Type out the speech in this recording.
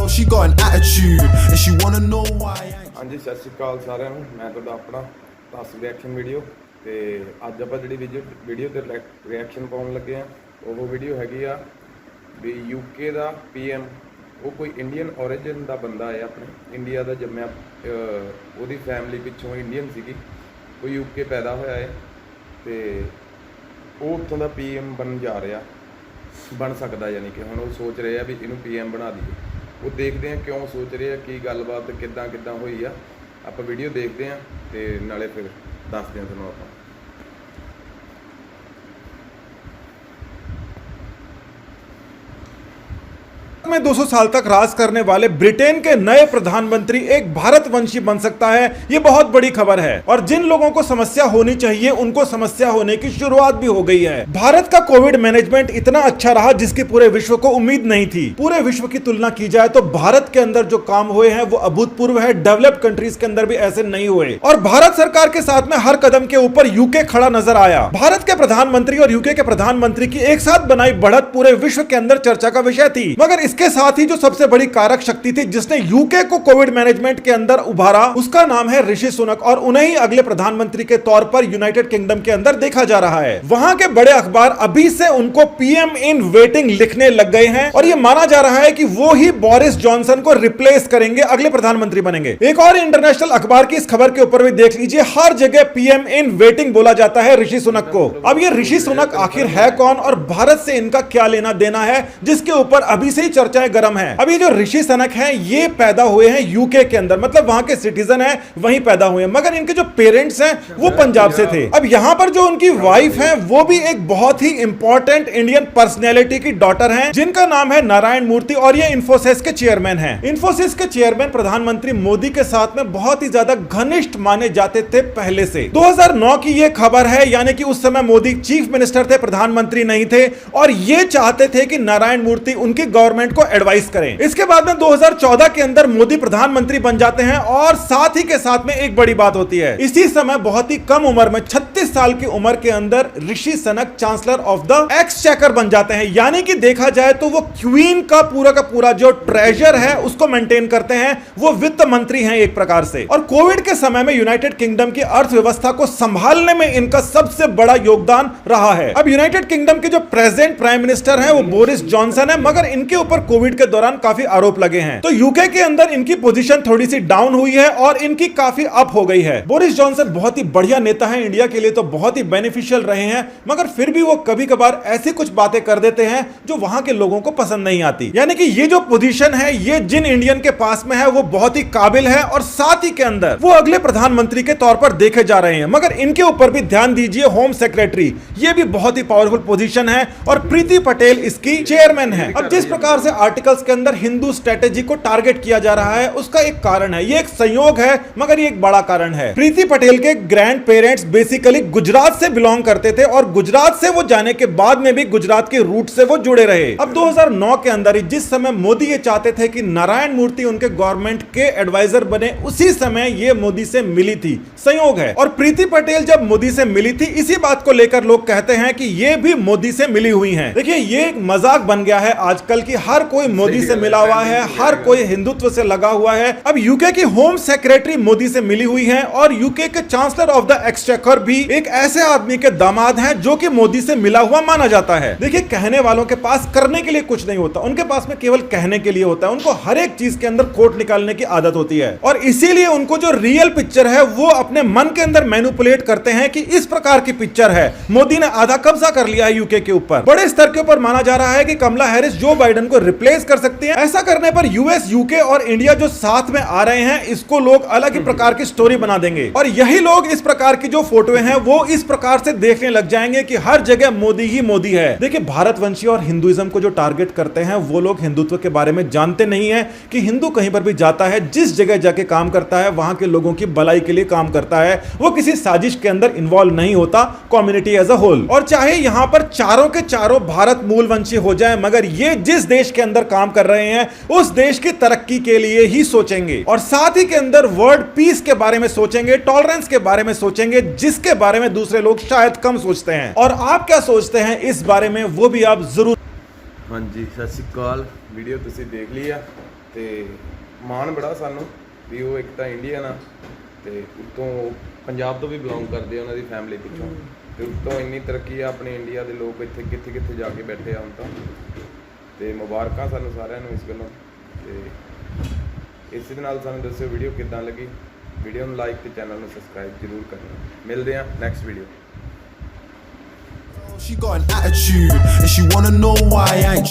girl, she got an attitude, and she wanna know why. हाँ जी, सत श्री अकाल साਰਿਆਂ ਨੂੰ। मैं ਤੁਹਾਡਾ ਆਪਣਾ ਦੱਸ ਰਿਐਕਸ਼ਨ ਵੀਡੀਓ ਤੇ ਅੱਜ ਆਪਾਂ ਜਿਹੜੀ ਵੀਡੀਓ ਤੇ ਰਿਐਕਸ਼ਨ ਪਾਉਣ ਲੱਗੇ ਆ ਉਹ ਵੀਡੀਓ ਹੈਗੀ ਆ ਵੀ ਯੂਕੇ ਦਾ ਪੀਐਮ ਉਹ ਕੋਈ ਇੰਡੀਅਨ origin ਦਾ ਬੰਦਾ ਹੈ, ਆਪਣੇ ਇੰਡੀਆ ਦਾ ਜੰਮਿਆ, ਉਹਦੀ ਫੈਮਿਲੀ ਪਿੱਛੋਂ ਇੰਡੀਅਨ ਸੀਗੀ, ਉਹ ਯੂਕੇ ਪੈਦਾ ਹੋਇਆ ਹੈ ਤੇ ਉਹ ਉੱਥੋਂ ਦਾ ਪੀਐਮ ਬਣ ਜਾ ਰਿਹਾ, बन सकता, यानी कि हम सोच रहे हैं भी इनू पीएम बना दिए। वो देखते हैं क्यों सोच रहे हैं, की गलबात किद्दां किद्दां होई आ, आप वीडियो देखते हैं तो नाले फिर दसते हैं तुहानूं आपां। में 200 साल तक राज करने वाले ब्रिटेन के नए प्रधानमंत्री एक भारतवंशी बन सकता है, ये बहुत बड़ी खबर है। और जिन लोगों को समस्या होनी चाहिए उनको समस्या होने की शुरुआत भी हो गई है। भारत का कोविड मैनेजमेंट इतना अच्छा रहा जिसकी पूरे विश्व को उम्मीद नहीं थी। पूरे विश्व की तुलना की जाए तो भारत के अंदर जो काम हुए हैं वो अभूतपूर्व है, डेवलप्ड कंट्रीज के अंदर भी ऐसे नहीं हुए। और भारत सरकार के साथ में हर कदम के ऊपर यूके खड़ा नजर आया। भारत के प्रधानमंत्री और यूके के प्रधानमंत्री की एक साथ बनाई बढ़त पूरे विश्व के अंदर चर्चा का विषय थी। मगर इसके साथ ही जो सबसे बड़ी कारक शक्ति थी जिसने यूके को कोविड मैनेजमेंट के अंदर उभारा, उसका नाम है ऋषि सुनक, और उन्हें ही अगले प्रधानमंत्री के तौर पर यूनाइटेड किंगडम के अंदर देखा जा रहा है। वहां के बड़े अखबार अभी से उनको पीएम इन वेटिंग लिखने लग गए हैं और यह माना जा रहा है कि वो ही बोरिस जॉनसन को रिप्लेस करेंगे, अगले प्रधानमंत्री बनेंगे। एक और इंटरनेशनल अखबार की इस खबर के ऊपर भी देख लीजिए, हर जगह पीएम इन वेटिंग बोला जाता है ऋषि सुनक को। अब ये ऋषि सुनक आखिर है कौन और भारत से इनका क्या लेना देना है, जिसके ऊपर अभी से ही चर्चाएं गर्म है। अब ये जो ऋषि सुनक हैं ये पैदा हुए हैं यूके के अंदर, मतलब वहां के सिटीजन हैं, वहीं पैदा हुए हैं, मगर इनके जो पेरेंट्स हैं वो पंजाब से थे। अब यहां पर जो उनकी वाइफ है वो भी एक बहुत ही इंपॉर्टेंट इंडियन पर्सनैलिटी की डॉटर हैं, जिनका नाम है नारायण मूर्ति, और ये इंफोसिस के चेयरमैन हैं। इंफोसिस के चेयरमैन प्रधानमंत्री मोदी के साथ में बहुत ही ज्यादा घनिष्ठ माने जाते थे पहले से। 2009 की ये खबर है, यानी कि उस समय मोदी चीफ मिनिस्टर थे, प्रधानमंत्री नहीं थे, और ये चाहते थे कि नारायण मूर्ति उनकी गवर्नमेंट को एडवाइस करें। इसके बाद में 2014 के अंदर मोदी प्रधानमंत्री बन जाते हैं, और साथ ही के साथ में एक बड़ी बात होती है, इसी समय बहुत ही कम उम्र में 36 साल की उम्र के अंदर Rishi Sunak chancellor of the exchequer बन जाते हैं। यानी कि देखा जाए तो वो क्वीन का पूरा जो ट्रेजर है उसको मेंटेन करते हैं, वो वित्त मंत्री हैं एक प्रकार से। और कोविड के समय में यूनाइटेड किंगडम की अर्थव्यवस्था को संभालने में इनका सबसे बड़ा योगदान रहा है। अब यूनाइटेड किंगडम के जो प्रेजेंट प्राइम मिनिस्टर हैं वो बोरिस जॉनसन है, मगर इनके ऊपर कोविड के दौरान काफी आरोप लगे हैं, तो यूके के अंदर इनकी पोजीशन थोड़ी सी डाउन हुई है और इनकी काफी अप हो गई है। बोरिस जॉनसन बहुत ही बढ़िया नेता हैं, इंडिया के लिए तो बहुत ही बेनिफिशियल रहे हैं, मगर फिर भी वो कभी कभार ऐसी कुछ बातें कर देते हैं जो वहां के लोगों को पसंद नहीं आती। यानी कि ये जो पोजीशन है ये जिन इंडियन के पास में है वो बहुत ही काबिल है, और साथ ही के अंदर वो अगले प्रधानमंत्री के तौर पर देखे जा रहे हैं। मगर इनके ऊपर भी ध्यान दीजिए, होम सेक्रेटरी, ये भी बहुत ही पावरफुल पोजीशन है, और प्रीति पटेल इसकी चेयरमैन है। अब जिस प्रकार से आर्टिकल्स के अंदर हिंदू स्ट्रेटेजी को टारगेट किया जा रहा है उसका एक कारण है, ये एक संयोग है, मगर ये एक बड़ा कारण है। प्रीति पटेल के ग्रैंड पेरेंट्स बेसिकली गुजरात से बिलोंग करते थे, और गुजरात से वो जाने के बाद में भी गुजरात के रूट से वो जुड़े रहे। अब 2009 के अंदर ही जिस समय मोदी ये चाहते थे कि नारायण मूर्ति उनके गवर्नमेंट के एडवाइजर बने, उसी समय ये मोदी से मिली थी, संयोग है। और प्रीति पटेल जब मोदी से मिली थी, इसी बात को लेकर लोग कहते हैं कि ये भी मोदी से मिली हुई हैं। देखिए ये एक मजाक बन गया है आजकल की, हर कोई मोदी से मिला हुआ है, हर कोई हिंदुत्व से लगा हुआ है। अब यूके की होम सेक्रेटरी मोदी से मिली हुई है, और यूके के चांसलर ऑफ द एक्सचेकर भी एक ऐसे आदमी के दामाद हैं जो कि मोदी से मिला हुआ माना जाता है। देखिए कहने वालों के पास करने के लिए कुछ नहीं होता, उनके पास में केवल कहने के लिए होता है, उनको हर एक चीज के अंदर खोट निकालने की आदत होती है, और इसीलिए उनको जो रियल पिक्चर है वो अपने मन के अंदर मैनिपुलेट करते हैं कि इस प्रकार की पिक्चर है। मोदी ने आधा कब्जा कर लिया है यूके के ऊपर। बड़े स्तर के ऊपर माना जा रहा है कि कमला हैरिस जो बाइडेन को रिप्लेस कर सकती है। ऐसा करने पर यूएस, यूके और इंडिया जो साथ में आ रहे हैं, इसको लोग अलग ही प्रकार की स्टोरी बना देंगे, और यही लोग इस प्रकार की जो फोटो हैं वो इस प्रकार से देखने लग जाएंगे कि हर जगह मोदी ही मोदी है। देखिए भारतवंशी और हिंदुइज्म को जो टारगेट करते हैं वो लोग हिंदुत्व के बारे में जानते नहीं है कि हिंदू कहीं पर भी जाता है, जिस जगह जाके काम करता है वहां के लोगों की भलाई के लिए काम करता है, वो किसी साजिश के अंदर इन्वॉल्व नहीं होता, कम्युनिटी एज अ होल। और चाहे यहां पर चारों के चारों भारत मूलवंशी हो जाए, मगर ये जिस देश के अंदर काम कर रहे हैं उस देश की तरक्की के लिए ही सोचेंगे, और साथ ही के अंदर वर्ल्ड पीस के बारे में सोचेंगे, टॉलरेंस के बारे में सोचेंगे, जिसके बारे में दूसरे लोग शायद कम सोचते हैं। और आप क्या सोचते हैं इस बारे में वो भी आप जरूर। हाँ जी, सत श्री अकाल। वीडियो तुसीं देख ली आ ਤੇ ਮਾਣ ਬੜਾ ਸਾਨੂੰ ਵੀ ਉਹ ਇੱਕ ਤਾਂ ਇੰਡੀਅਨ ਆ ਤੇ ਉੱਤੋਂ ਪੰਜਾਬ ਤੋਂ ਵੀ ਬਿਲੋਂਗ ਕਰਦੇ ਆ, ਉਹਨਾਂ ਦੀ ਫੈਮਿਲੀ ਪਿੱਛੋਂ, ਤੇ ਉੱਤੋਂ ਇੰਨੀ ਤਰੱਕੀ ਆ ਆਪਣੇ ਇੰਡੀਆ ਦੇ ਲੋਕ ਇੱਥੇ ਕਿੱਥੇ ਕਿੱਥੇ ਜਾ ਕੇ ਬੈਠੇ ਆ ਹੁਣ ਤਾਂ। ਤੇ ਮੁਬਾਰਕਾਂ ਸਾਨੂੰ ਸਾਰਿਆਂ ਨੂੰ ਇਸ ਗੱਲੋਂ। ਤੇ ਇਸੇ ਦੇ ਨਾਲ ਸਾਨੂੰ ਦੱਸਿਓ ਵੀਡੀਓ ਕਿੱਦਾਂ ਲੱਗੀ। ਵੀਡੀਓ ਨੂੰ ਲਾਈਕ ਤੇ ਚੈਨਲ ਨੂੰ ਸਬਸਕ੍ਰਾਈਬ ਜ਼ਰੂਰ ਕਰਨਾ। ਮਿਲਦੇ ਆ next video. She got an attitude, and she wanna know why I ain't